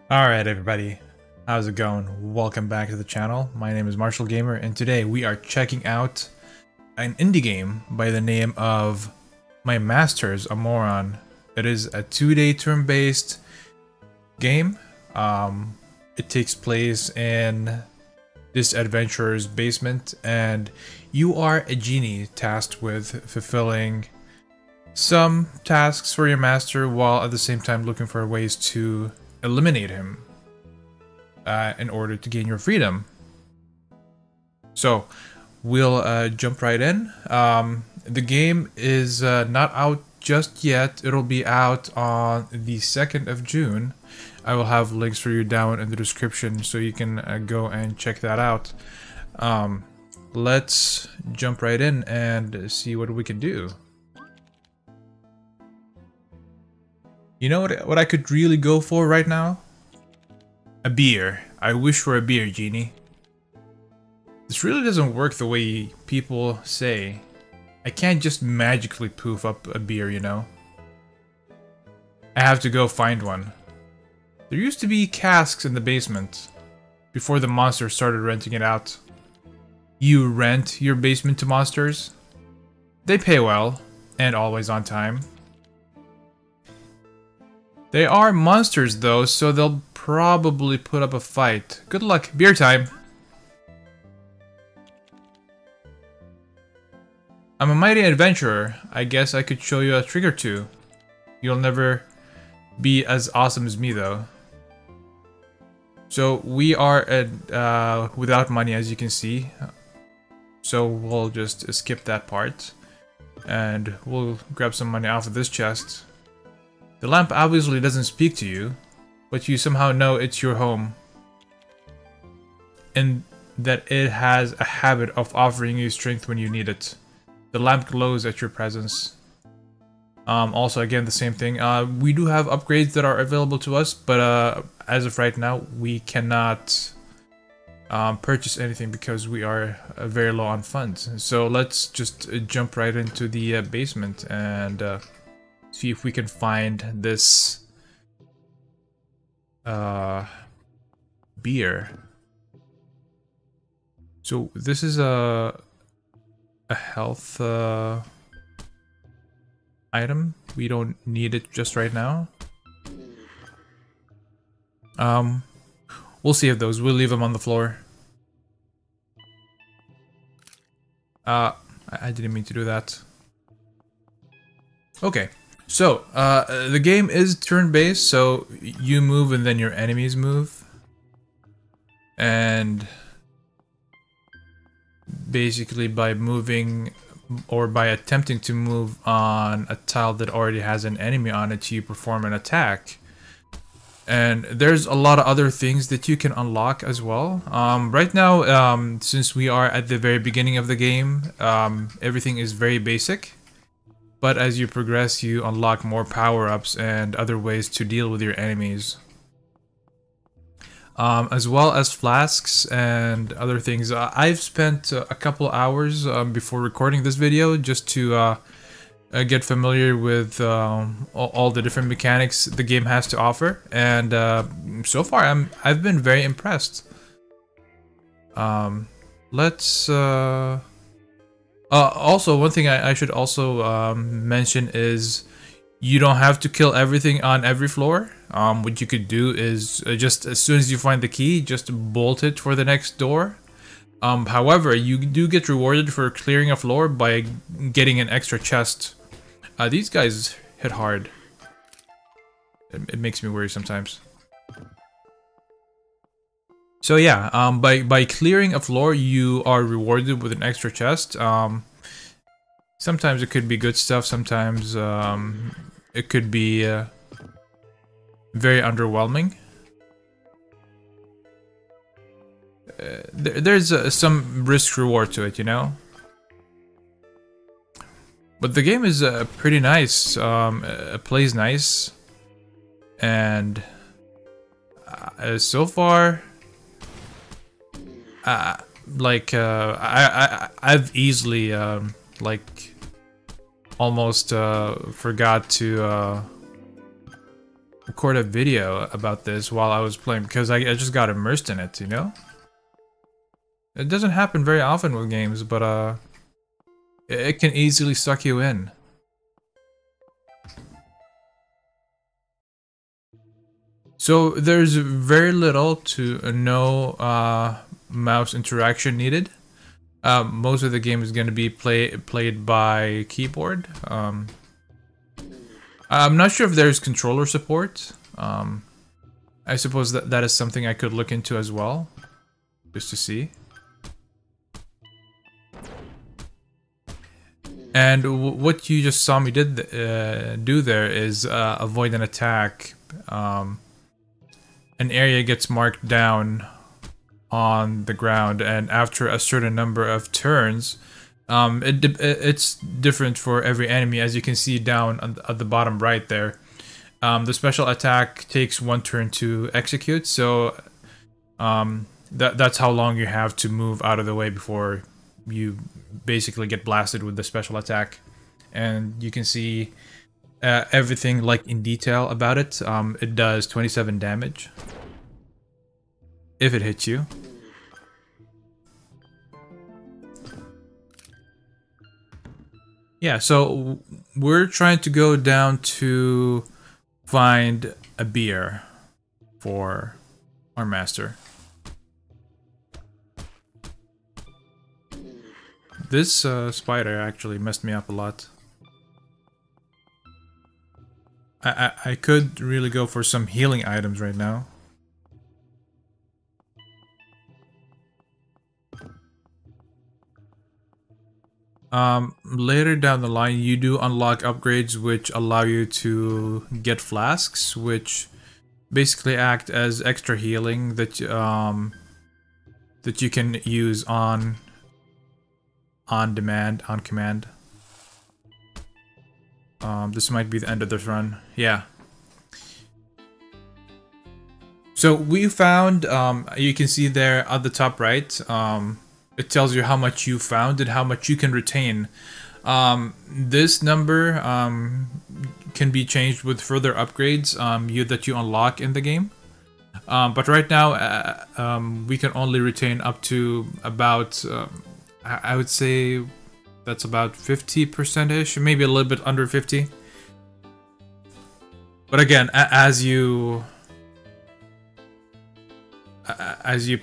Alright everybody, how's it going? Welcome back to the channel. My name is Marshall Gamer and today we are checking out an indie game by the name of My Master's a Moron. It is a 2-day turn-based game. It takes place in this adventurer's basement and you are a genie tasked with fulfilling some tasks for your master while at the same time looking for ways to eliminate him in order to gain your freedom. So we'll jump right in. The game is not out just yet. It'll be out on the 2nd of June. I will have links for you down in the description so you can go and check that out. Let's jump right in and see what we can do. You know what I could really go for right now? A beer. I wish for a beer, Genie. This really doesn't work the way people say. I can't just magically poof up a beer, you know? I have to go find one. There used to be casks in the basement before the monsters started renting it out. You rent your basement to monsters? They pay well, and always on time. They are monsters though, so they'll probably put up a fight. Good luck. Beer time. I'm a mighty adventurer. I guess I could show you a trick or two. You'll never be as awesome as me though. So we are without money, as you can see. So we'll just skip that part. And we'll grab some money off of this chest. The lamp obviously doesn't speak to you, but you somehow know it's your home. And that it has a habit of offering you strength when you need it. The lamp glows at your presence. Also, again, the same thing. We do have upgrades that are available to us, but as of right now, we cannot purchase anything because we are very low on funds. So let's just jump right into the basement and see if we can find this beer. So this is a health item. We don't need it just right now. We'll save those. We'll leave them on the floor. I didn't mean to do that. Okay. So, the game is turn-based, so you move and then your enemies move. And basically by moving or by attempting to move on a tile that already has an enemy on it, you perform an attack. And there's a lot of other things that you can unlock as well. Right now, since we are at the very beginning of the game, everything is very basic. But as you progress, you unlock more power-ups and other ways to deal with your enemies. As well as flasks and other things. I've spent a couple hours before recording this video just to get familiar with all the different mechanics the game has to offer. And so far, I've been very impressed. Let's... also, one thing I should also mention is you don't have to kill everything on every floor. What you could do is just as soon as you find the key, just bolt it for the next door. However, you do get rewarded for clearing a floor by getting an extra chest. These guys hit hard. It makes me worry sometimes. So yeah, by clearing a floor, you are rewarded with an extra chest. Sometimes it could be good stuff, sometimes it could be very underwhelming. There's some risk-reward to it, you know? But the game is pretty nice, it plays nice, and so far... I've easily like almost forgot to record a video about this while I was playing because I just got immersed in it, you know? It doesn't happen very often with games, but it can easily suck you in. So there's very little to no mouse interaction needed. Most of the game is going to be played by keyboard. I'm not sure if there's controller support. I suppose that is something I could look into as well, just to see. And what you just saw me do there is avoid an attack. An area gets marked down on the ground, and after a certain number of turns, it's different for every enemy, as you can see down at the bottom right there. The special attack takes 1 turn to execute, so that's how long you have to move out of the way before you basically get blasted with the special attack. And you can see everything like in detail about it. It does 27 damage if it hits you. Yeah, so we're trying to go down to find a beer for our master. This spider actually messed me up a lot. I could really go for some healing items right now. Later down the line, you do unlock upgrades which allow you to get flasks, which basically act as extra healing that that you can use on demand, on command. This might be the end of this run. Yeah. So we found, you can see there at the top right, it tells you how much you found and how much you can retain. This number can be changed with further upgrades that you unlock in the game. But right now, we can only retain up to about, I would say, that's about 50%-ish, maybe a little bit under 50. But again, as you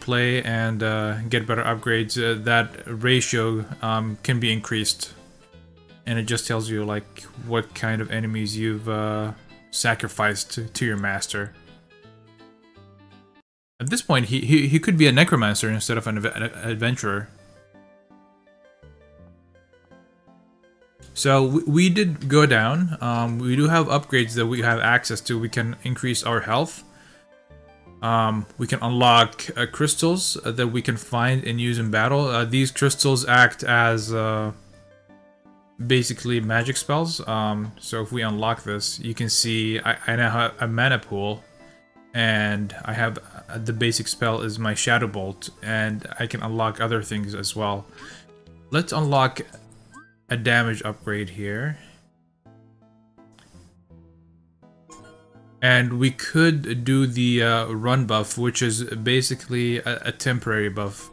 play and get better upgrades, that ratio can be increased, and it just tells you like what kind of enemies you've sacrificed to your master. At this point, he could be a necromancer instead of an adventurer. So we did go down. We do have upgrades that we have access to. We can increase our health. We can unlock crystals that we can find and use in battle. These crystals act as basically magic spells. So if we unlock this, you can see I now have a mana pool, and I have the basic spell is my Shadow Bolt, and I can unlock other things as well. Let's unlock a damage upgrade here. And we could do the run buff, which is basically a temporary buff.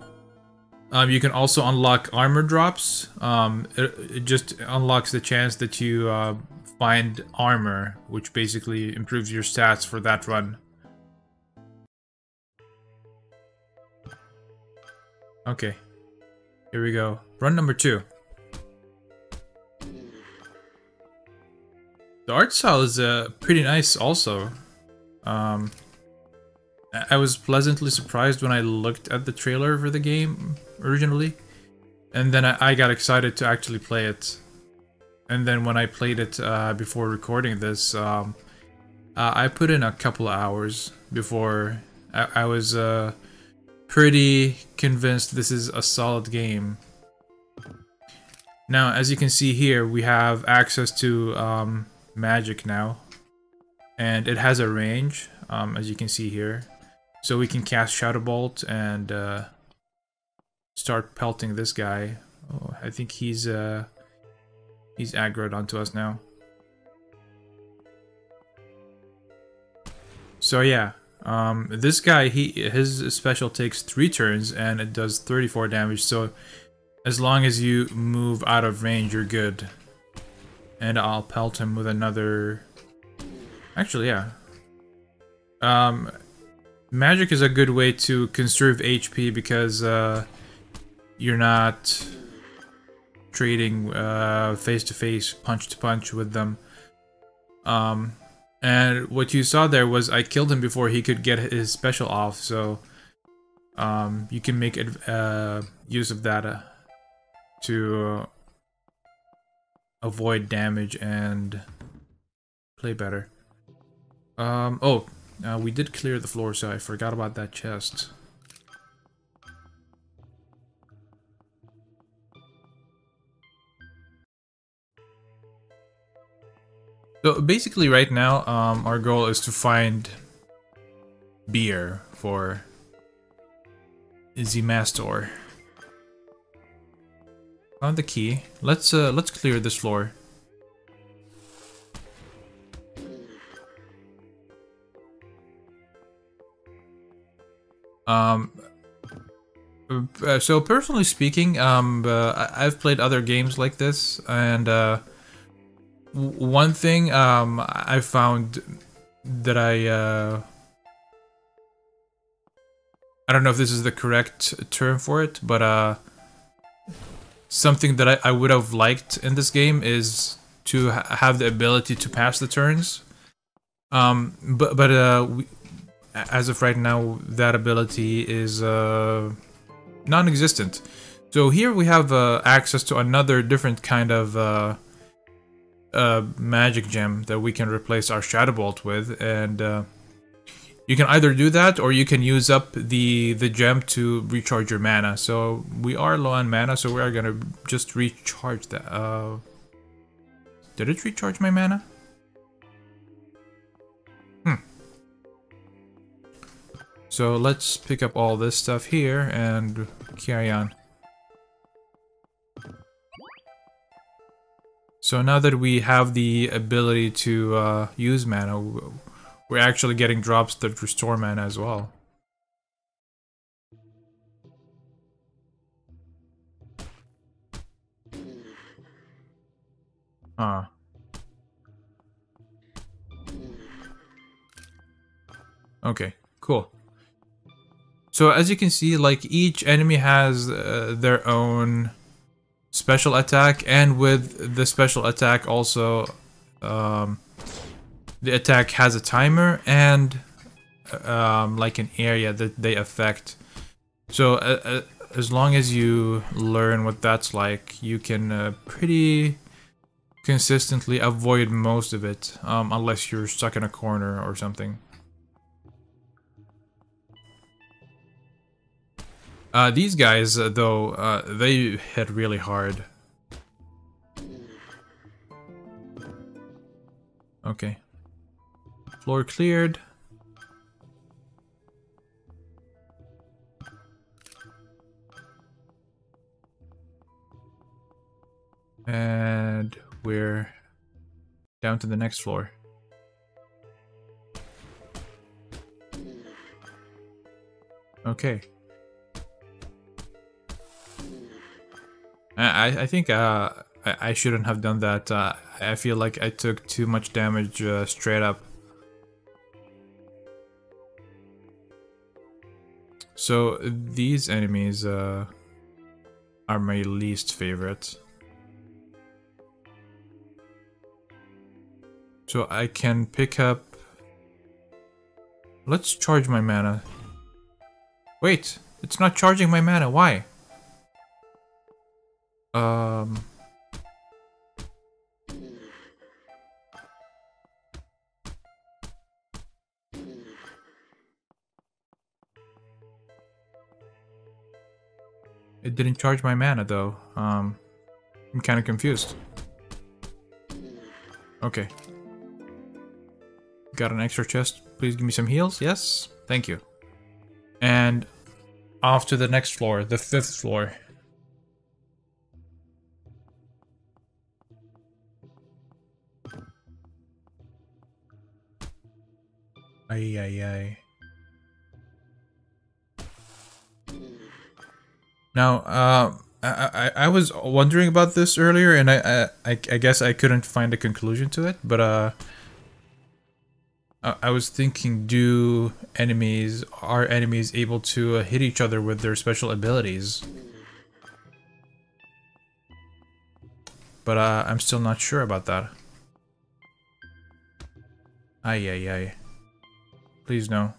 You can also unlock armor drops. It just unlocks the chance that you find armor, which basically improves your stats for that run. Okay, here we go. Run number 2. The art style is pretty nice also. I was pleasantly surprised when I looked at the trailer for the game originally, and then I got excited to actually play it. And then when I played it before recording this, I put in a couple of hours before I was pretty convinced this is a solid game. Now, as you can see here, we have access to magic now, and it has a range, as you can see here, so we can cast Shadow Bolt and start pelting this guy. Oh, I think he's aggroed onto us now. So yeah, this guy, his special takes 3 turns and it does 34 damage. So as long as you move out of range, you're good. And I'll pelt him with another. Actually, yeah. Magic is a good way to conserve HP because you're not trading face to face, punch to punch with them. And what you saw there was I killed him before he could get his special off, so you can make use of that to avoid damage and play better. We did clear the floor, so I forgot about that chest. So basically right now, our goal is to find beer for the master. Found the key. Let's clear this floor. So personally speaking, I've played other games like this, and one thing I found that I don't know if this is the correct term for it, but something that I would have liked in this game is to have the ability to pass the turns. As of right now, that ability is non-existent. So here we have access to another different kind of magic gem that we can replace our Shadow Bolt with, and you can either do that or you can use up the gem to recharge your mana. So we are low on mana, so we are gonna just recharge that. Did it recharge my mana? So let's pick up all this stuff here and carry on. So now that we have the ability to use mana, we're actually getting drops that restore mana as well. Okay, cool. So as you can see, like, each enemy has their own special attack, and with the special attack also the attack has a timer and like an area that they affect. So as long as you learn what that's like, you can pretty consistently avoid most of it, unless you're stuck in a corner or something. These guys, though, they hit really hard. Okay. Floor cleared. And we're down to the next floor. Okay. I think I shouldn't have done that. I feel like I took too much damage straight up. So these enemies are my least favorite. So I can pick up... Let's charge my mana. Wait, it's not charging my mana. Why? It didn't charge my mana though. I'm kind of confused. Okay. Got an extra chest. Please give me some heals. Yes, thank you. And off to the next floor, the 5th floor. Ay, ay, ay. Now, I was wondering about this earlier, and I guess I couldn't find a conclusion to it, but I was thinking, are enemies able to hit each other with their special abilities? But I'm still not sure about that. Ay, ay, ay. Please no.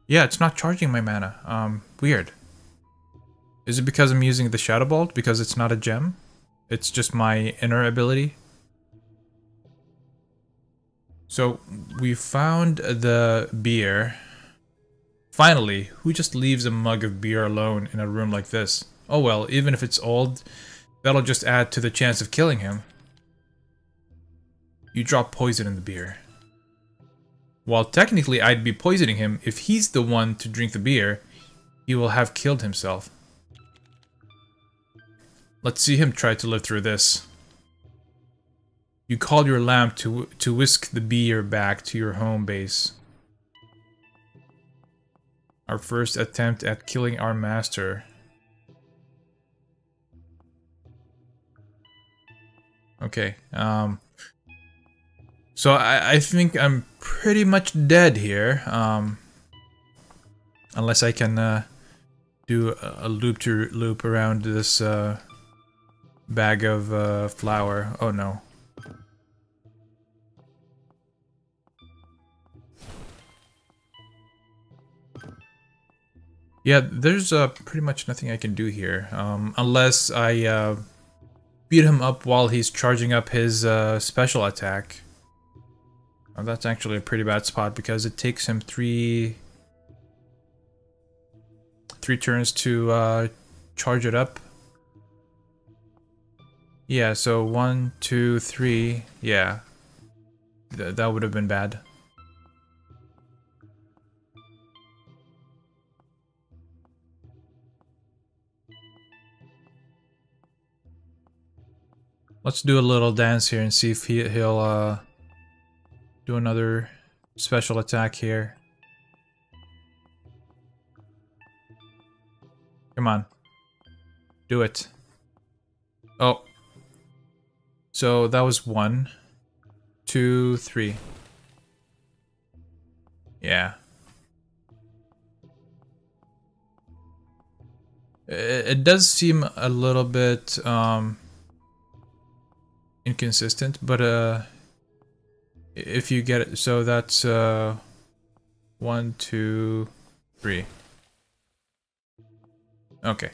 Yeah, it's not charging my mana. Weird. Is it because I'm using the Shadow Bolt? Because it's not a gem? It's just my inner ability? So, we found the beer. Finally, who just leaves a mug of beer alone in a room like this? Oh well, even if it's old, that'll just add to the chance of killing him. You drop poison in the beer. While technically I'd be poisoning him, if he's the one to drink the beer, he will have killed himself. Let's see him try to live through this. You call your lamp to whisk the beer back to your home base. Our first attempt at killing our master. Okay, so I think I'm pretty much dead here, unless I can do a loop around this bag of flour. Oh no. Yeah, there's pretty much nothing I can do here, unless I beat him up while he's charging up his special attack. Oh, that's actually a pretty bad spot because it takes him three turns to charge it up. Yeah, so 1, 2, 3. Yeah, that would have been bad. Let's do a little dance here and see if he'll do another special attack here. Come on. Do it. Oh. So that was 1, 2, 3. Yeah. It does seem a little bit inconsistent, but if you get it, so that's 1, 2, 3. Okay.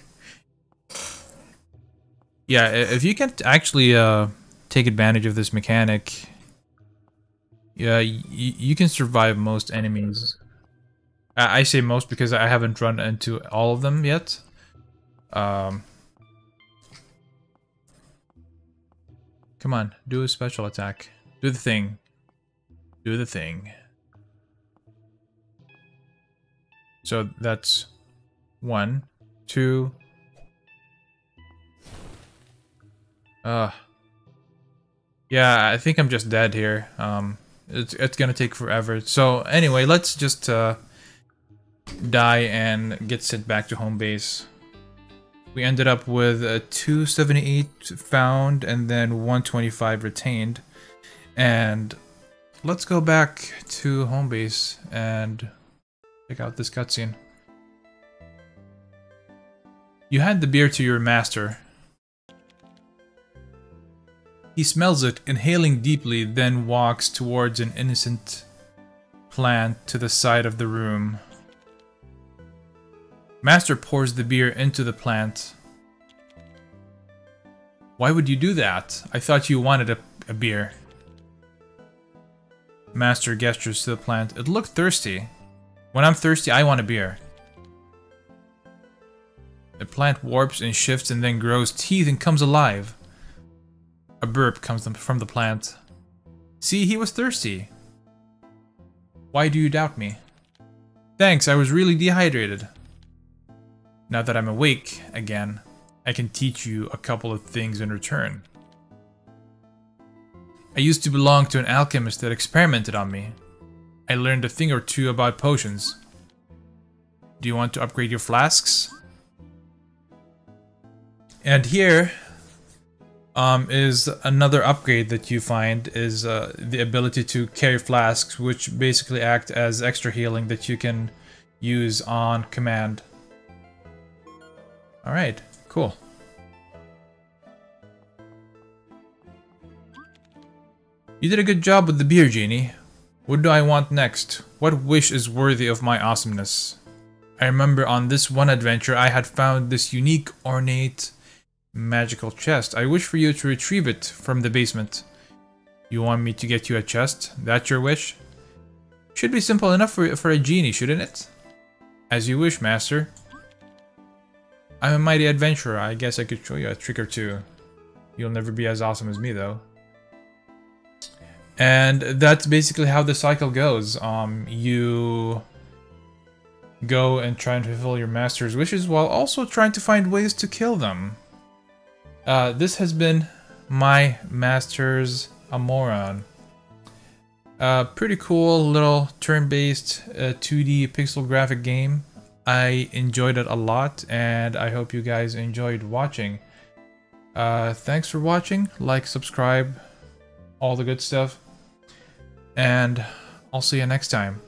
Yeah, if you can actually take advantage of this mechanic, yeah, you can survive most enemies. I say most because I haven't run into all of them yet. Come on, do a special attack. Do the thing. Do the thing. So that's 1, 2. Yeah, I think I'm just dead here. It's gonna take forever. So anyway, let's just die and get sent back to home base. We ended up with 278 found and then 125 retained. And let's go back to home base and check out this cutscene. You hand the beer to your master. He smells it, inhaling deeply, then walks towards an innocent plant to the side of the room. Master pours the beer into the plant. Why would you do that? I thought you wanted a beer. Master gestures to the plant. It looked thirsty. When I'm thirsty, I want a beer. The plant warps and shifts and then grows teeth and comes alive. A burp comes from the plant. See, he was thirsty. Why do you doubt me? Thanks, I was really dehydrated. Now that I'm awake again, I can teach you a couple of things in return. I used to belong to an alchemist that experimented on me. I learned a thing or two about potions. Do you want to upgrade your flasks? And here is another upgrade that you find is the ability to carry flasks, which basically act as extra healing that you can use on command. Alright, cool. You did a good job with the beer, Genie. What do I want next? What wish is worthy of my awesomeness? I remember on this one adventure I had found this unique, ornate, magical chest. I wish for you to retrieve it from the basement. You want me to get you a chest? That's your wish? Should be simple enough for a genie, shouldn't it? As you wish, master. I'm a mighty adventurer. I guess I could show you a trick or two. You'll never be as awesome as me, though. And that's basically how the cycle goes. You go and try and fulfill your master's wishes while also trying to find ways to kill them. This has been my master's Moron. Pretty cool little turn-based 2D pixel graphic game. I enjoyed it a lot, and I hope you guys enjoyed watching. Thanks for watching. Like, subscribe, all the good stuff. And I'll see you next time.